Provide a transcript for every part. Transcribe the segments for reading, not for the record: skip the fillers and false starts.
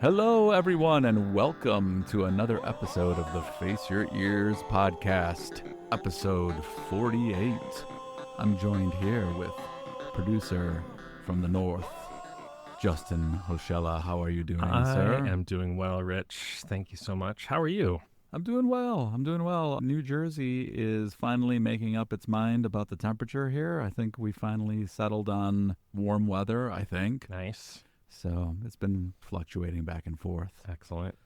Hello, everyone, and welcome to another episode of the Face Your Ears podcast, episode 48. I'm joined here with producer from the north, Justin Hoshella. How are you doing, sir? I am doing well, Rich. Thank you so much. How are you? I'm doing well. New Jersey is finally making up its mind about the temperature here. I think we finally settled on warm weather, I think. Nice. So it's been fluctuating back and forth. Excellent.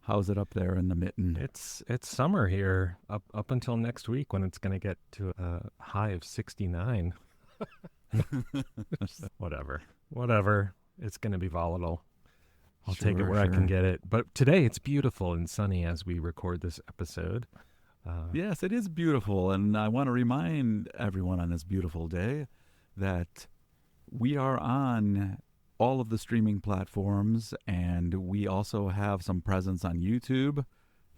How's it up there in the mitten? It's summer here up until next week when it's going to get to a high of 69. Whatever. It's going to be volatile. I'll take it where I can get it. But today it's beautiful and sunny as we record this episode. Yes, it is beautiful. And I want to remind everyone on this beautiful day that we are on all of the streaming platforms, and we also have some presence on YouTube.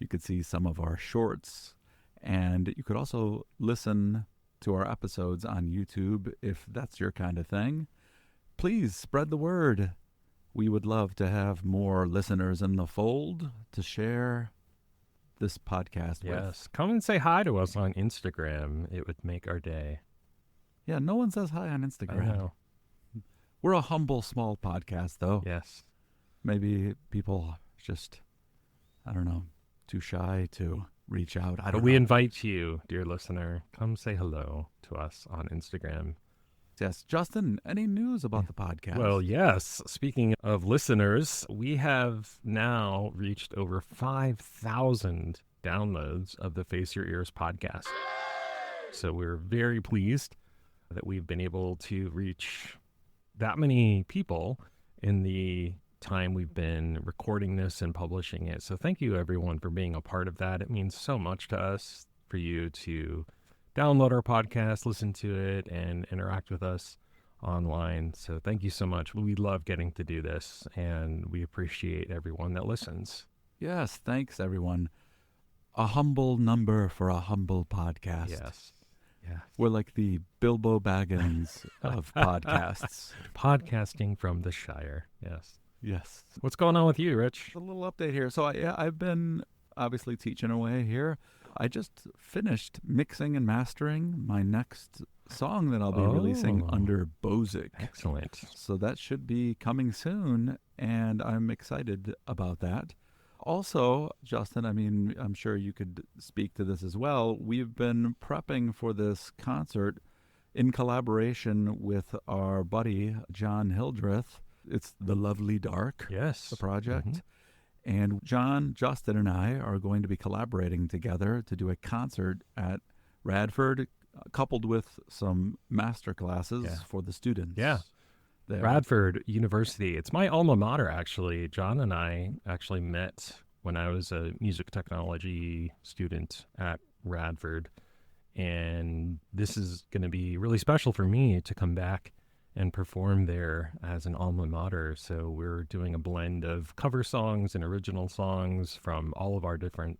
You could see some of our shorts, and you could also listen to our episodes on YouTube if that's your kind of thing. Please spread the word. We would love to have more listeners in the fold to share this podcast with. Yes. Come and say hi to us on Instagram. It would make our day. Yeah, no one says hi on Instagram. I know. We're a humble, small podcast, though. Yes. Maybe people just, I don't know, too shy to reach out. But we invite you, dear listener, come say hello to us on Instagram. Yes. Justin, any news about the podcast? Well, yes. Speaking of listeners, we have now reached over 5,000 downloads of the Face Your Ears podcast. So we're very pleased that we've been able to reach that many people in the time we've been recording this and publishing it. So thank you, everyone, for being a part of that. It means so much to us for you to download our podcast, listen to it, and interact with us online. So thank you so much. We love getting to do this, and we appreciate everyone that listens. Yes, thanks, everyone. A humble number for a humble podcast. Yes. Yeah. We're like the Bilbo Baggins of podcasts. Podcasting from the Shire. Yes. Yes. What's going on with you, Rich? A little update here. So I've been obviously teaching away here. I just finished mixing and mastering my next song that I'll be releasing under Bozic. Excellent. So that should be coming soon, and I'm excited about that. Also, Justin, I mean, I'm sure you could speak to this as well. We've been prepping for this concert in collaboration with our buddy, John Hildreth. It's The Lovely Dark, Yes. the project. Mm-hmm. And John, Justin, and I are going to be collaborating together to do a concert at Radford, coupled with some master classes for the students. Yeah. There. Radford University. It's my alma mater, actually. John and I actually met when I was a music technology student at Radford. And this is going to be really special for me to come back and perform there as an alma mater. So we're doing a blend of cover songs and original songs from all of our different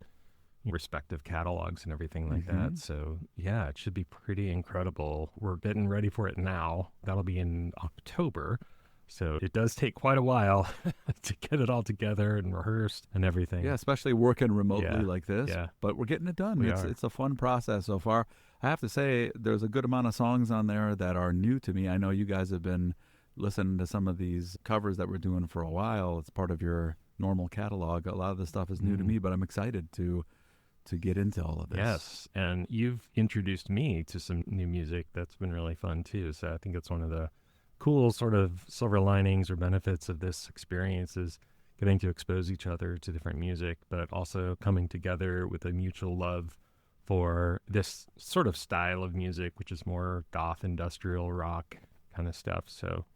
respective catalogs and everything like that. So yeah, it should be pretty incredible. We're getting ready for it now. That'll be in October. So it does take quite a while to get it all together and rehearsed and everything. Yeah, especially working remotely like this. Yeah. But we're getting it done. We It's a fun process so far. I have to say, there's a good amount of songs on there that are new to me. I know you guys have been listening to some of these covers that we're doing for a while. It's part of your normal catalog. A lot of the stuff is new to me, but I'm excited to get into all of this. Yes, and you've introduced me to some new music that's been really fun too. So I think it's one of the cool sort of silver linings or benefits of this experience is getting to expose each other to different music, but also coming together with a mutual love for this sort of style of music, which is more goth, industrial rock kind of stuff. So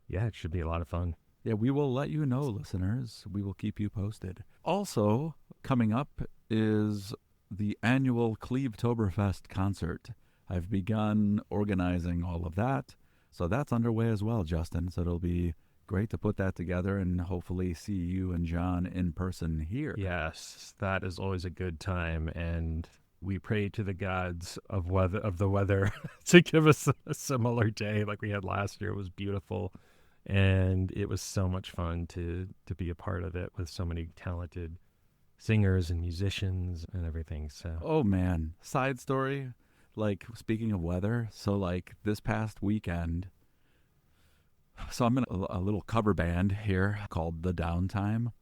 yeah, it should be a lot of fun. Yeah, we will let you know, listeners. We will keep you posted. Also, coming up is the annual Clevetoberfest concert. I've begun organizing all of that. So that's underway as well, Justin. So it'll be great to put that together and hopefully see you and John in person here. Yes, that is always a good time. And we pray to the gods of the weather to give us a similar day like we had last year. It was beautiful. And it was so much fun to be a part of it with so many talented singers and musicians and everything. So, Oh man, side story. Like speaking of weather, so like this past weekend, so I'm in a little cover band here called The Downtime,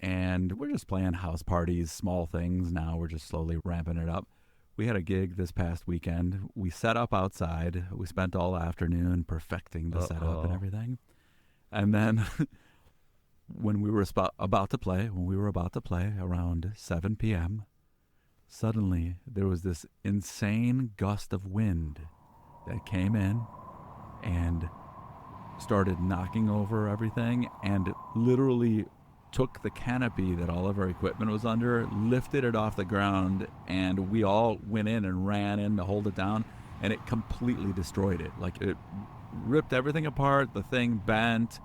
and we're just playing house parties, small things. Now we're just slowly ramping it up. We had a gig this past weekend. We set up outside. We spent all afternoon perfecting the setup and uh-oh. everything. And then when we were about to play, around 7 p.m., suddenly there was this insane gust of wind that came in and started knocking over everything and literally took the canopy that all of our equipment was under, lifted it off the ground, and we all went in and ran in to hold it down, and it completely destroyed it. Like it ripped everything apart, the thing bent.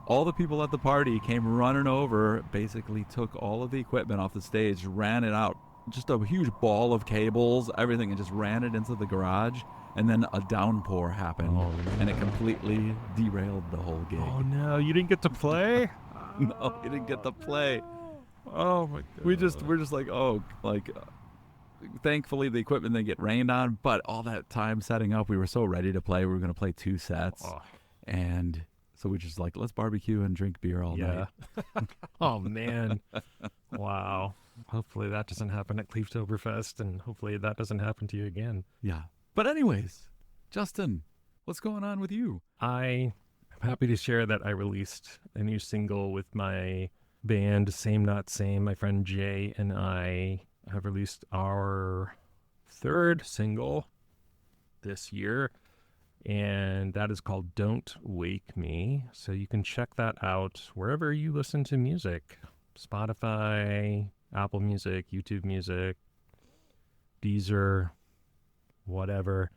All the people at the party came running over, basically took all of the equipment off the stage, ran it out, just a huge ball of cables, everything, and just ran it into the garage. And then a downpour happened, Oh and it no. completely derailed the whole gig. Oh no, you didn't get to play? No, he didn't get to play. No. Oh my We're god. just like, oh, like thankfully the equipment didn't get rained on, but all that time setting up, we were so ready to play. We were going to play 2 sets, Oh, and so we just like, let's barbecue and drink beer all night. yeah. Oh man. Wow. Hopefully that doesn't happen at Cleeftoberfest, and hopefully that doesn't happen to you again. Yeah. But anyways, Justin, what's going on with you? I am happy to share that I released a new single with my band, Same Not Same. My friend Jay and I have released our third single this year, and that is called Don't Wake Me. So you can check that out wherever you listen to music: Spotify, Apple Music, YouTube Music, Deezer, whatever.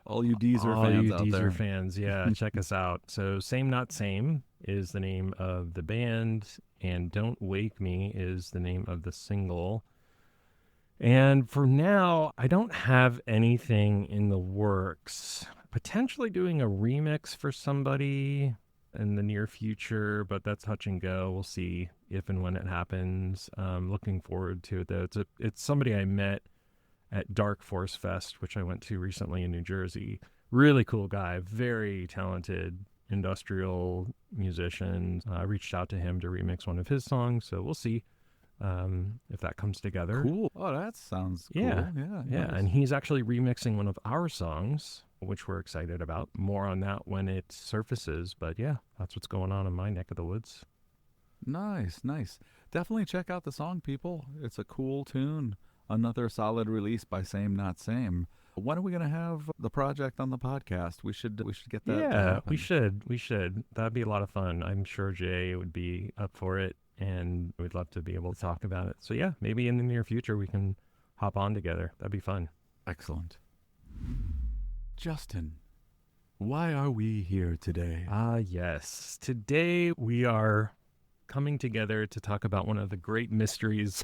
All you Deezer All fans you out Deezer there. fans, yeah, check us out. So, Same Not Same is the name of the band, and Don't Wake Me is the name of the single. And for now, I don't have anything in the works. Potentially doing a remix for somebody in the near future, but that's touch and go. We'll see if and when it happens. Looking forward to it though. It's somebody I met at Dark Force Fest, which I went to recently in New Jersey. Really cool guy, very talented industrial musician. I reached out to him to remix one of his songs, so we'll see if that comes together. Cool. Oh, that sounds Yeah, cool. Yeah, yeah, nice. and he's actually remixing one of our songs, which we're excited about. More on that when it surfaces, but yeah, that's what's going on in my neck of the woods. Nice, nice. Definitely check out the song, people. It's a cool tune. Another solid release by Same Not Same. When are we gonna have the project on the podcast? We should get that to Yeah, we happen. should. We should. That'd be a lot of fun. I'm sure Jay would be up for it, and we'd love to be able to talk about it. So, yeah, maybe in the near future we can hop on together. That'd be fun. Excellent. Justin, why are we here today? Ah, yes. Today we are coming together to talk about one of the great mysteries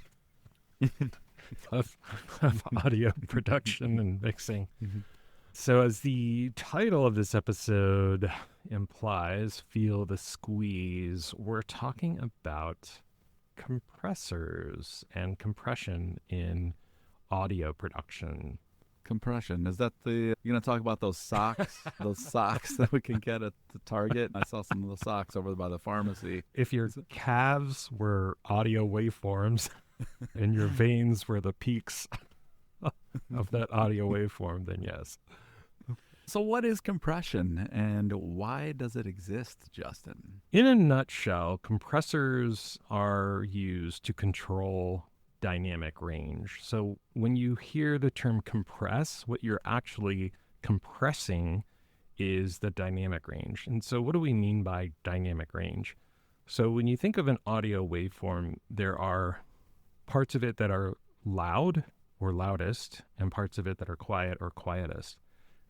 of, of audio production and mixing. So, as the title of this episode implies, Feel the Squeeze, we're talking about compressors and compression in audio production. Compression. Is that the you're gonna talk about those socks? Those socks that we can get at the Target? I saw some of those socks over by the pharmacy. If your calves were audio waveforms and your veins were the peaks of that audio waveform, then yes. So what is compression and why does it exist, Justin? In a nutshell, compressors are used to control dynamic range. So when you hear the term compress, what you're actually compressing is the dynamic range. And so what do we mean by dynamic range? So when you think of an audio waveform, there are parts of it that are loud or loudest and parts of it that are quiet or quietest.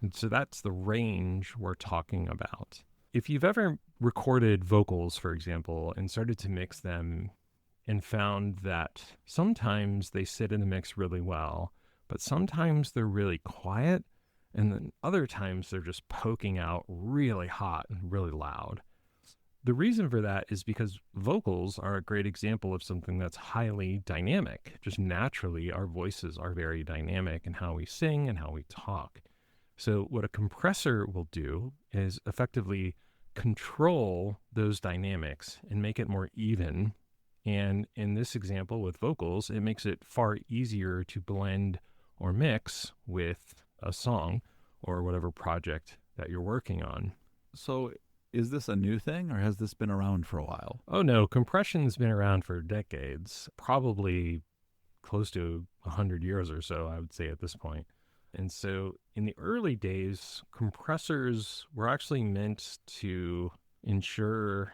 And so that's the range we're talking about. If you've ever recorded vocals, for example, and started to mix them and found that sometimes they sit in the mix really well, but sometimes they're really quiet, And then other times they're just poking out really hot and really loud. The reason for that is because vocals are a great example of something that's highly dynamic. Just naturally, our voices are very dynamic in how we sing and how we talk. So, what a compressor will do is effectively control those dynamics and make it more even. And in this example with vocals, it makes it far easier to blend or mix with a song or whatever project that you're working on. So, is this a new thing or has this been around for a while? Oh no, compression's been around for decades, probably close to 100 years or so, I would say at this point. And so in the early days, compressors were actually meant to ensure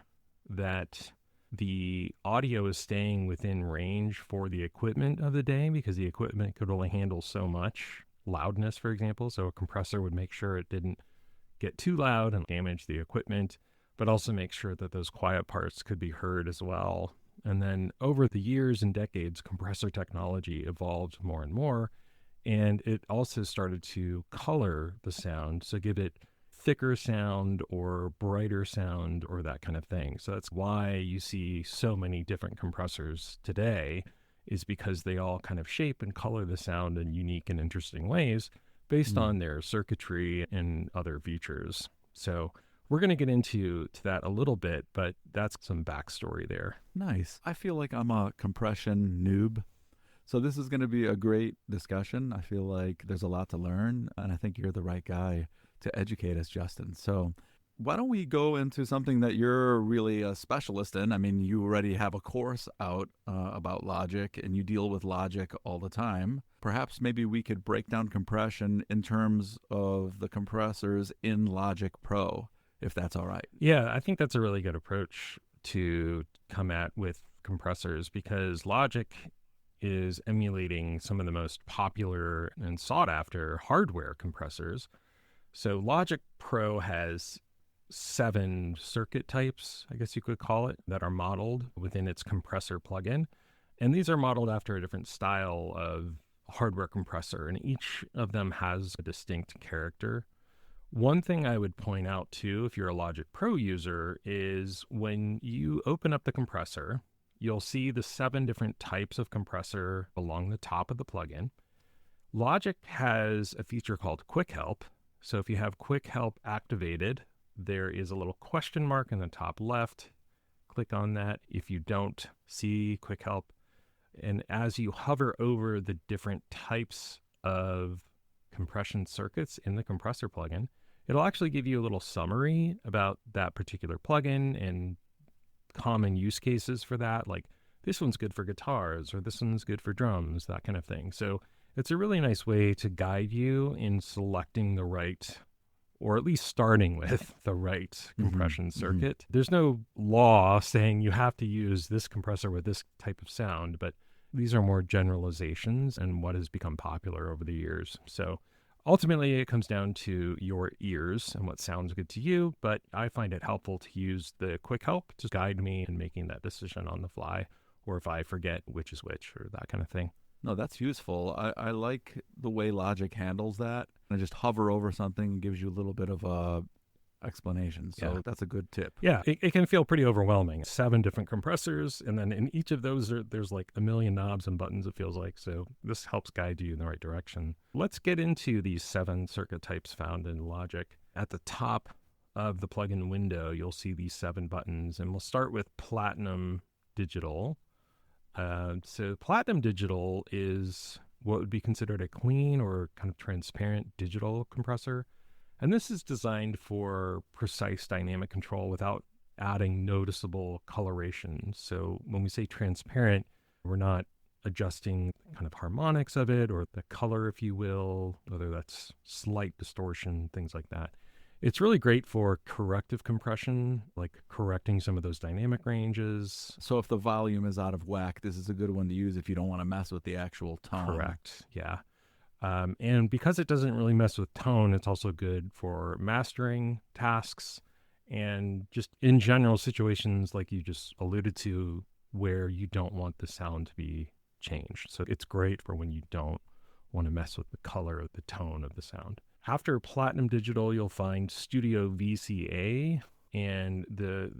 that the audio is staying within range for the equipment of the day, because the equipment could only handle so much loudness, for example. So a compressor would make sure it didn't get too loud and damage the equipment, but also make sure that those quiet parts could be heard as well. And then over the years and decades, compressor technology evolved more and more, and it also started to color the sound, so give it thicker sound or brighter sound or that kind of thing. So that's why you see so many different compressors today, is because they all kind of shape and color the sound in unique and interesting ways based on their circuitry and other features. So we're going to get into that a little bit, but that's some backstory there. Nice. I feel like I'm a compression noob. So this is going to be a great discussion. I feel like there's a lot to learn, and I think you're the right guy to educate us, Justin. So why don't we go into something that you're really a specialist in? I mean, you already have a course out about Logic, and you deal with Logic all the time. Perhaps maybe we could break down compression in terms of the compressors in Logic Pro, if that's all right. Yeah, I think that's a really good approach to come at with compressors, because Logic is emulating some of the most popular and sought after hardware compressors. So Logic Pro has 7 circuit types, I guess you could call it, that are modeled within its compressor plugin. And these are modeled after a different style of hardware compressor, and each of them has a distinct character. One thing I would point out too, if you're a Logic Pro user, is when you open up the compressor, you'll see the 7 different types of compressor along the top of the plugin. Logic has a feature called Quick Help. So if you have Quick Help activated, there is a little question mark in the top left. Click on that if you don't see Quick Help. And as you hover over the different types of compression circuits in the compressor plugin, it'll actually give you a little summary about that particular plugin and common use cases for that, like this one's good for guitars or this one's good for drums, that kind of thing. So it's a really nice way to guide you in selecting the right, or at least starting with the right compression circuit. There's no law saying you have to use this compressor with this type of sound, but these are more generalizations and what has become popular over the years. So ultimately, it comes down to your ears and what sounds good to you, but I find it helpful to use the Quick Help to guide me in making that decision on the fly, or if I forget which is which or that kind of thing. No, that's useful. I like the way Logic handles that. And just hover over something and gives you a little bit of a explanation. So that's a good tip. Yeah, it can feel pretty overwhelming. 7 different compressors, and then in each of those, there's like a million knobs and buttons, it feels like. So this helps guide you in the right direction. Let's get into these 7 circuit types found in Logic. At the top of the plugin window, you'll see these 7 buttons, and we'll start with Platinum Digital. So Platinum Digital is what would be considered a clean or kind of transparent digital compressor. And this is designed for precise dynamic control without adding noticeable coloration. So when we say transparent, we're not adjusting kind of harmonics of it or the color, if you will, whether that's slight distortion, things like that. It's really great for corrective compression, like correcting some of those dynamic ranges. So if the volume is out of whack, this is a good one to use if you don't want to mess with the actual tone. Correct, yeah. And because it doesn't really mess with tone, it's also good for mastering tasks and just in general situations like you just alluded to where you don't want the sound to be changed. So it's great for when you don't want to mess with the color or the tone of the sound. After Platinum Digital, you'll find Studio VCA, and the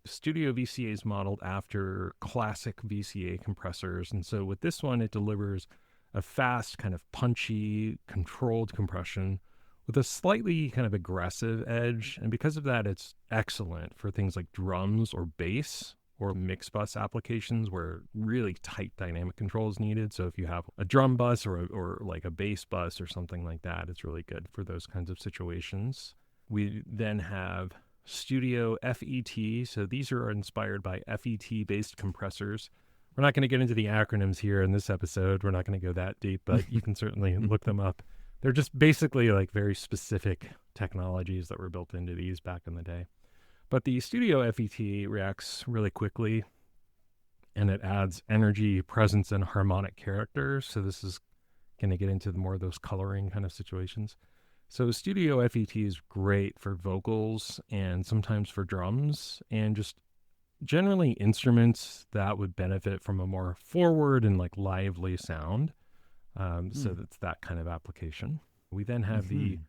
Studio VCA is modeled after classic VCA compressors. And so with this one, it delivers a fast, kind of punchy, controlled compression with a slightly kind of aggressive edge. And because of that, it's excellent for things like drums or bass or mix bus applications where really tight dynamic control is needed. So if you have a drum bus or like a bass bus or something like that, it's really good for those kinds of situations. We then have Studio FET. So these are inspired by FET-based compressors. We're not going to get into the acronyms here in this episode. We're not going to go that deep, but you can certainly look them up. They're just basically like very specific technologies that were built into these back in the day. But the Studio FET reacts really quickly, and it adds energy, presence, and harmonic character. So this is going to get into more of those coloring kind of situations. So Studio FET is great for vocals and sometimes for drums and just generally instruments that would benefit from a more forward and like lively sound. So that's that kind of application. We then have the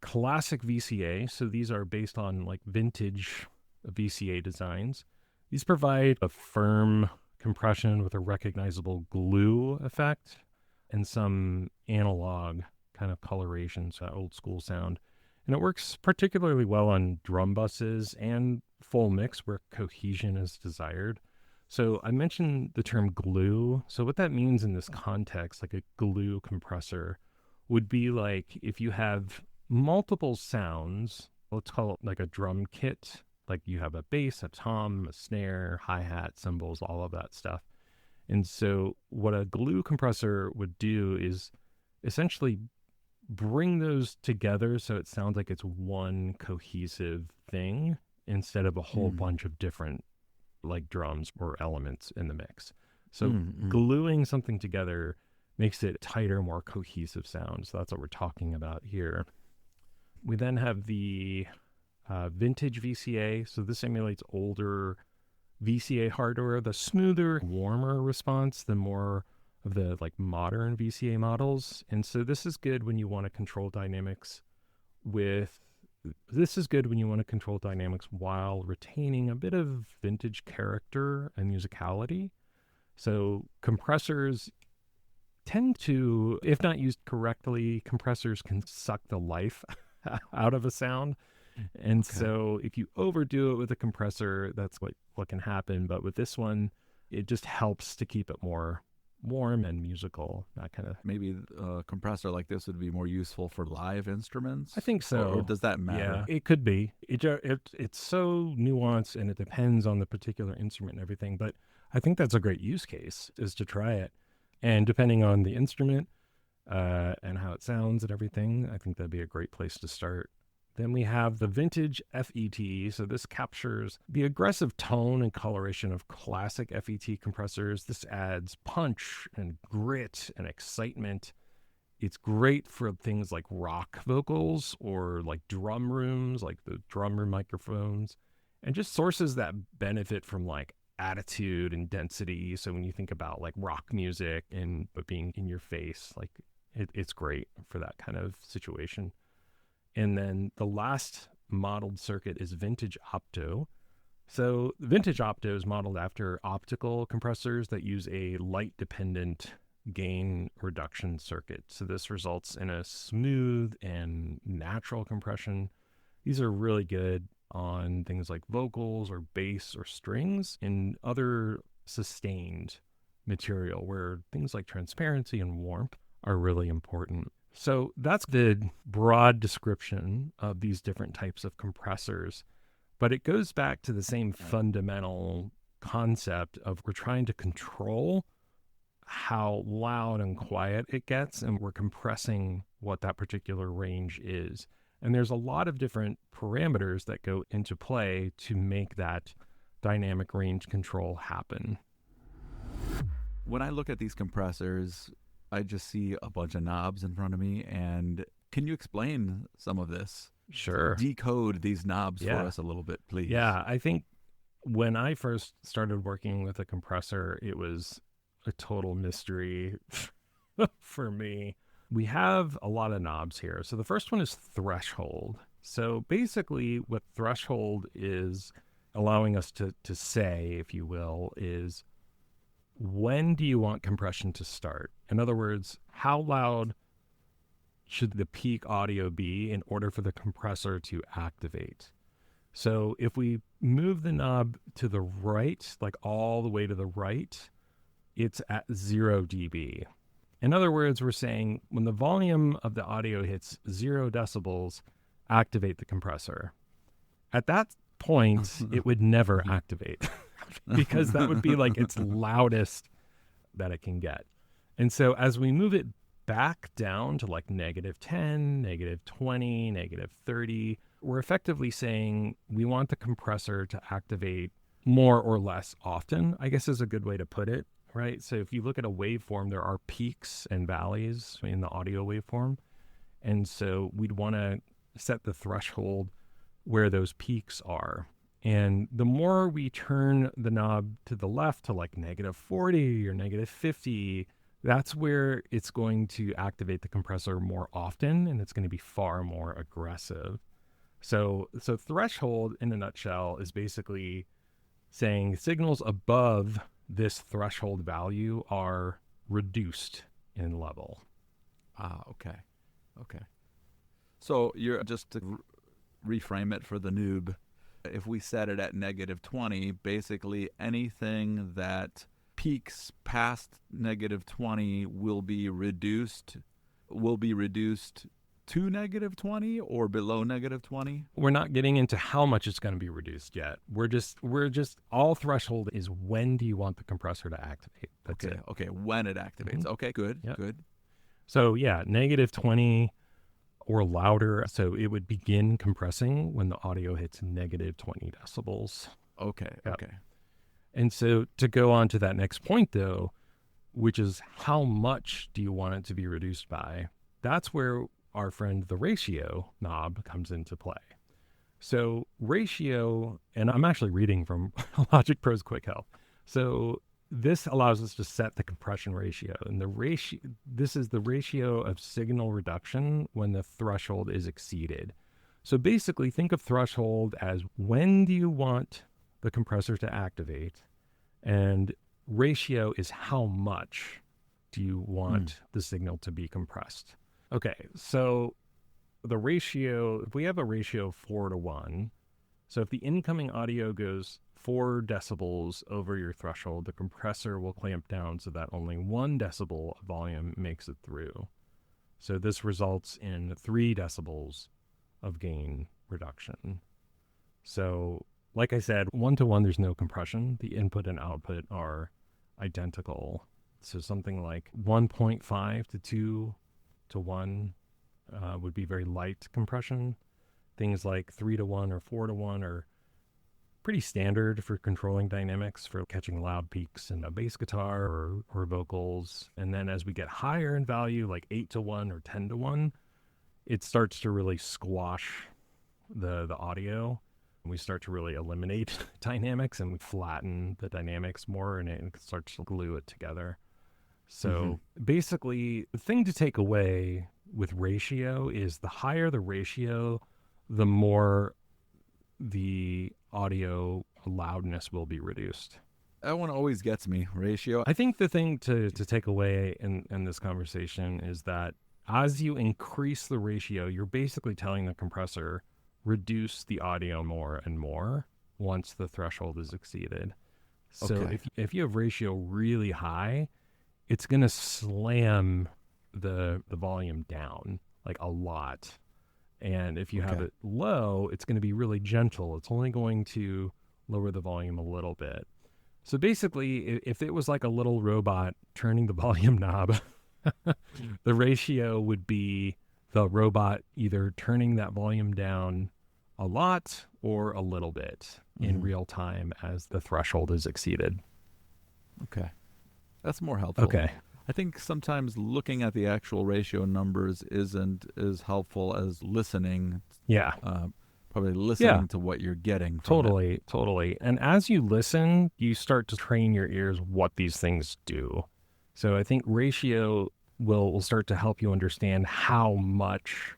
classic VCA. So these are based on like vintage VCA designs. These provide a firm compression with a recognizable glue effect and some analog kind of coloration, so old school sound. And it works particularly well on drum buses and full mix where cohesion is desired. So I mentioned the term glue. So what that means in this context, like a glue compressor, would be like if you have multiple sounds, let's call it like a drum kit, like you have a bass, a tom, a snare, hi-hat, cymbals, all of that stuff. And so what a glue compressor would do is essentially bring those together so it sounds like it's one cohesive thing instead of a whole bunch of different like drums or elements in the mix. So gluing something together makes it tighter, more cohesive sound. So that's what we're talking about here. We then have the vintage VCA. So this emulates older VCA hardware, the smoother, warmer response, the more of the like modern VCA models. And so this is good when you want to control dynamics while retaining a bit of vintage character and musicality. So compressors tend to, if not used correctly, compressors can suck the life out of a sound. And so if you overdo it with a compressor, that's what can happen. But with this one, it just helps to keep it more warm and musical, that kind of. Maybe a compressor like this would be more useful for live instruments? I think so. Or does that matter? Yeah, it could be. It's so nuanced and it depends on the particular instrument and everything. But I think that's a great use case, is to try it. And depending on the instrument and how it sounds and everything, I think that'd be a great place to start. Then we have the vintage FET. So this captures the aggressive tone and coloration of classic FET compressors. This adds punch and grit and excitement. It's great for things like rock vocals or like drum rooms, like the drum room microphones, and just sources that benefit from like attitude and density. So when you think about like rock music and but being in your face, like it's great for that kind of situation. And then the last modeled circuit is vintage opto. So vintage opto is modeled after optical compressors that use a light-dependent gain reduction circuit. So this results in a smooth and natural compression. These are really good on things like vocals or bass or strings and other sustained material where things like transparency and warmth are really important. So that's the broad description of these different types of compressors, but it goes back to the same fundamental concept of we're trying to control how loud and quiet it gets, and we're compressing what that particular range is. And there's a lot of different parameters that go into play to make that dynamic range control happen. When I look at these compressors, I just see a bunch of knobs in front of me. And can you explain some of this? Sure. Decode these knobs for us a little bit, please. Yeah, I think when I first started working with a compressor, it was a total mystery for me. we have a lot of knobs here. So the first one is threshold. So basically what threshold is allowing us to say, if you will, is when do you want compression to start? In other words, how loud should the peak audio be in order for the compressor to activate? So if we move the knob to the right, like all the way to the right, it's at 0 dB. In other words, we're saying when the volume of the audio hits 0 decibels, activate the compressor. At that point, it would never activate because that would be like its loudest that it can get. And so as we move it back down to like -10, -20, -30, we're effectively saying we want the compressor to activate more or less often, I guess is a good way to put it, right? So if you look at a waveform, there are peaks and valleys in the audio waveform. And so we'd want to set the threshold where those peaks are. And the more we turn the knob to the left to like -40 or -50, that's where it's going to activate the compressor more often, and it's going to be far more aggressive. So threshold in a nutshell is basically saying signals above this threshold value are reduced in level. Okay. So you're just to reframe it for the noob. If we set it at -20, basically anything that peaks past -20 will be reduced to -20 or below -20. We're not getting into how much it's going to be reduced yet. We're just all threshold is when do you want the compressor to activate? That's it. Okay, when it activates. Mm-hmm. Okay, good, Yep. good. So yeah, -20 or louder. So it would begin compressing when the audio hits -20 decibels. Okay, Yep. okay. And so to go on to that next point though, which is how much do you want it to be reduced by? That's where our friend the ratio knob comes into play. So ratio, and I'm actually reading from Logic Pro's Quick Help. So this allows us to set the compression ratio, and this is the ratio of signal reduction when the threshold is exceeded. So basically think of threshold as when do you want the compressor to activate, and ratio is how much do you want the signal to be compressed. Okay, so the ratio, if we have a ratio of 4:1, so if the incoming audio goes 4 decibels over your threshold, the compressor will clamp down so that only 1 decibel of volume makes it through. So this results in 3 decibels of gain reduction. So like I said, 1-to-1, there's no compression. The input and output are identical. So something like 1.5 to 2-to-1 would be very light compression. Things like 3-to-1 or 4-to-1 are pretty standard for controlling dynamics, for catching loud peaks in a bass guitar or vocals. And then as we get higher in value, like 8-to-1 or 10-to-1, it starts to really squash the audio. We start to really eliminate dynamics, and we flatten the dynamics more, and it starts to glue it together. So basically, the thing to take away with ratio is the higher the ratio, the more the audio loudness will be reduced. That one always gets me, ratio. I think the thing to take away in this conversation is that as you increase the ratio, you're basically telling the compressor, reduce the audio more and more once the threshold is exceeded. So Okay. if you have ratio really high, it's going to slam the volume down like a lot. And if you have it low, it's going to be really gentle. It's only going to lower the volume a little bit. So basically, if it was like a little robot turning the volume knob, the ratio would be the robot either turning that volume down a lot or a little bit in real time as the threshold is exceeded. Okay. That's more helpful. Okay. I think sometimes looking at the actual ratio numbers isn't as helpful as listening. Yeah. Probably listening to what you're getting from it. Totally. And as you listen, you start to train your ears what these things do. So I think ratio will start to help you understand how much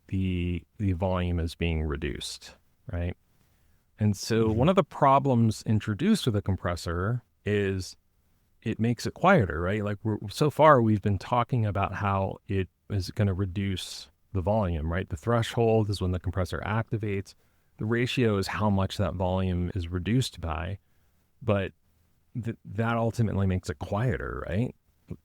the volume is being reduced, right? And so Hmm. one of the problems introduced with a compressor is it makes it quieter, right? Like so far we've been talking about how it is going to reduce the volume, right? The threshold is when the compressor activates. The ratio is how much that volume is reduced by, but that ultimately makes it quieter, right?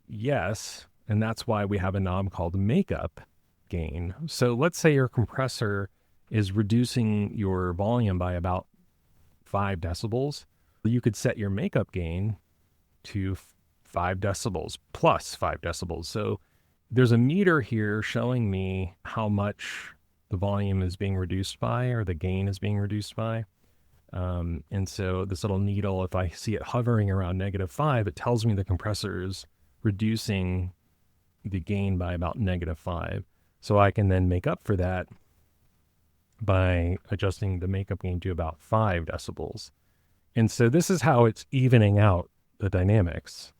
Yes, and that's why we have a knob called makeup gain. So let's say your compressor is reducing your volume by about 5 decibels. You could set your makeup gain to 5 decibels plus 5 decibels. So there's a meter here showing me how much the volume is being reduced by, or the gain is being reduced by. And so this little needle, if I see it hovering around -5, it tells me the compressor is reducing the gain by about -5. So I can then make up for that by adjusting the makeup gain to about 5 decibels. And so this is how it's evening out the dynamics.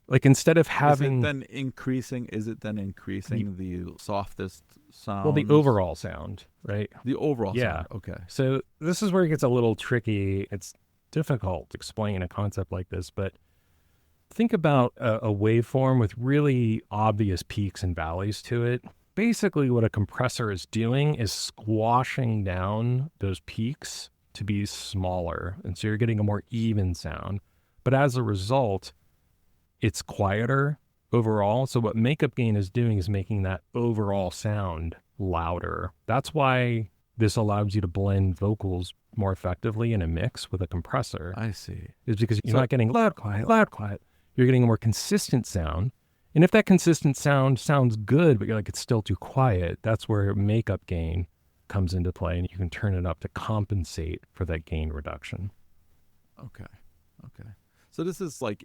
Like instead of Is it having then increasing? Is it then the, increasing the softest well, the sounds? overall sound, right? The overall Yeah. sound. Okay. So this is where it gets a little tricky. It's difficult to explain a concept like this, but think about a waveform with really obvious peaks and valleys to it. Basically, what a compressor is doing is squashing down those peaks to be smaller. And so you're getting a more even sound. But as a result, it's quieter overall. So what makeup gain is doing is making that overall sound louder. That's why this allows you to blend vocals more effectively in a mix with a compressor, I see. is because you're So not getting loud, quiet, loud, quiet. You're getting a more consistent sound. And if that consistent sound sounds good, but you're like, it's still too quiet, that's where makeup gain comes into play, and you can turn it up to compensate for that gain reduction. okay. Okay. So this is like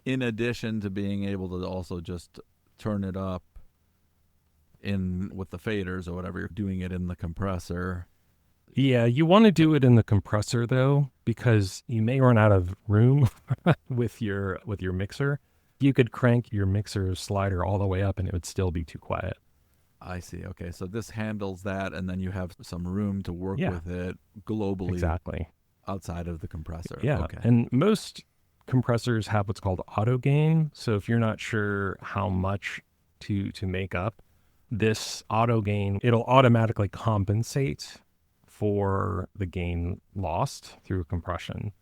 in addition to being able to also just turn it up in with the faders or whatever, you're doing it in the compressor. Yeah, you want to do it in the compressor though, because you may run out of room with your mixer. You could crank your mixer slider all the way up and it would still be too quiet. I see. Okay. So this handles that, and then you have some room to work Yeah, with it globally exactly. outside of the compressor. Yeah, Okay. and most compressors have what's called auto gain. So if you're not sure how much to make up, this auto gain, it'll automatically compensate for the gain lost through compression.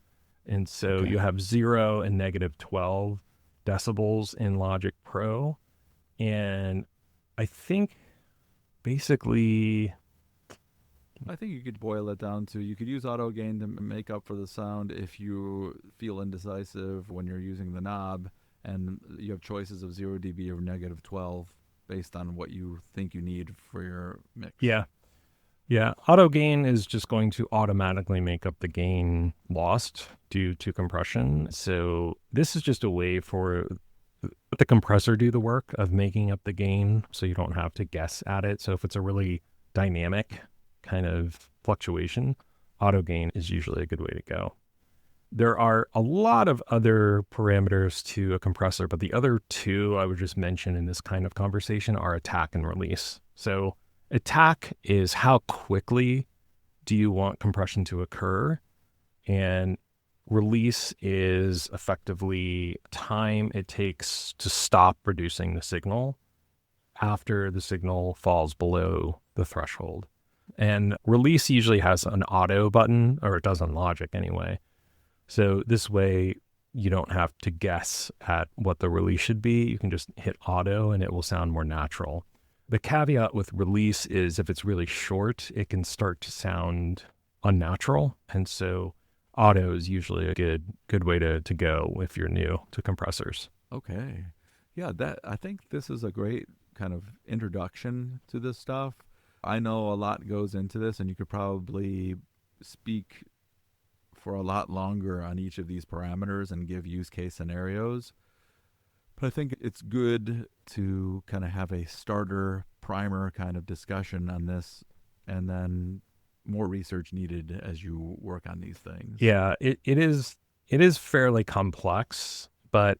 And so you Okay. have 0 and -12 decibels in Logic Pro. And I think basically, I think you could boil it down to you could use auto gain to make up for the sound if you feel indecisive when you're using the knob, and you have choices of 0 dB or -12 based on what you think you need for your mix. yeah, yeah, auto gain is just going to automatically make up the gain lost due to compression. So this is just a way for let the compressor do the work of making up the gain so you don't have to guess at it. So if it's a really dynamic kind of fluctuation, auto gain is usually a good way to go. There are a lot of other parameters to a compressor, but the other two I would just mention in this kind of conversation are attack and release. So attack is how quickly do you want compression to occur, and release is effectively time it takes to stop producing the signal after the signal falls below the threshold. And release usually has an auto button, or it does on Logic anyway. So this way you don't have to guess at what the release should be. You can just hit auto and it will sound more natural. The caveat with release is if it's really short, it can start to sound unnatural. And so auto is usually a good way to go if you're new to compressors. Okay. Yeah, that I think this is a great kind of introduction to this stuff. I know a lot goes into this, and you could probably speak for a lot longer on each of these parameters and give use case scenarios. But I think it's good to kind of have a starter primer kind of discussion on this, and then more research needed as you work on these things. Yeah, it is fairly complex, but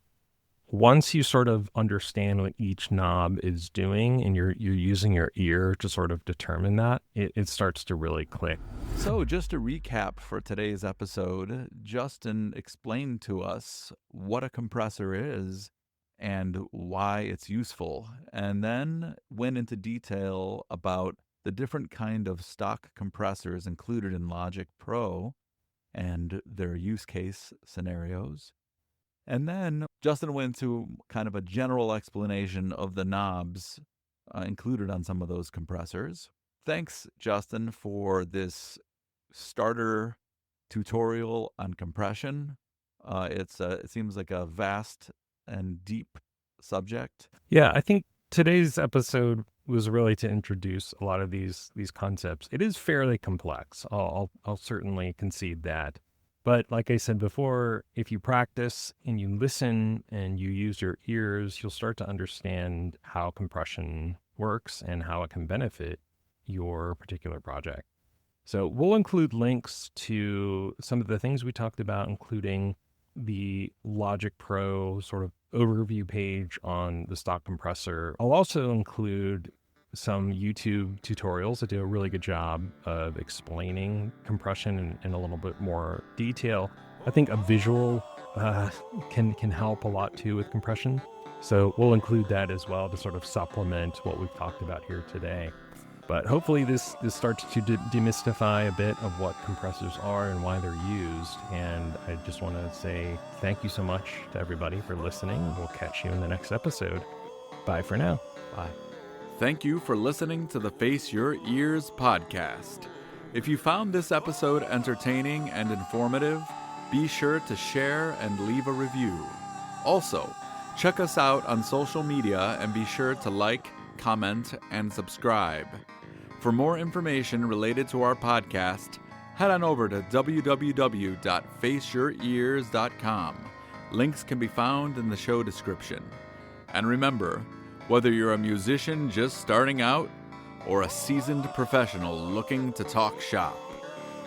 once you sort of understand what each knob is doing and you're using your ear to sort of determine that, it starts to really click. So, just to recap for today's episode, Justin explained to us what a compressor is and why it's useful, and then went into detail about the different kind of stock compressors included in Logic Pro and their use case scenarios. And then Justin went to kind of a general explanation of the knobs included on some of those compressors. Thanks, Justin, for this starter tutorial on compression. It seems like a vast and deep subject. Yeah, I think today's episode was really to introduce a lot of these concepts. It is fairly complex. I'll certainly concede that. But like I said before, if you practice and you listen and you use your ears, you'll start to understand how compression works and how it can benefit your particular project. So we'll include links to some of the things we talked about, including the Logic Pro sort of overview page on the stock compressor. I'll also include some YouTube tutorials that do a really good job of explaining compression in a little bit more detail. I think a visual can help a lot too with compression. So we'll include that as well to sort of supplement what we've talked about here today. But hopefully this starts to demystify a bit of what compressors are and why they're used. And I just want to say thank you so much to everybody for listening. We'll catch you in the next episode. Bye for now. Bye. Thank you for listening to the Face Your Ears podcast. If you found this episode entertaining and informative, be sure to share and leave a review. Also, check us out on social media and be sure to like, comment, and subscribe. For more information related to our podcast, head on over to www.faceyourears.com. Links can be found in the show description. And remember, whether you're a musician just starting out or a seasoned professional looking to talk shop,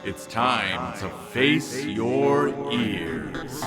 it's time to face your ears.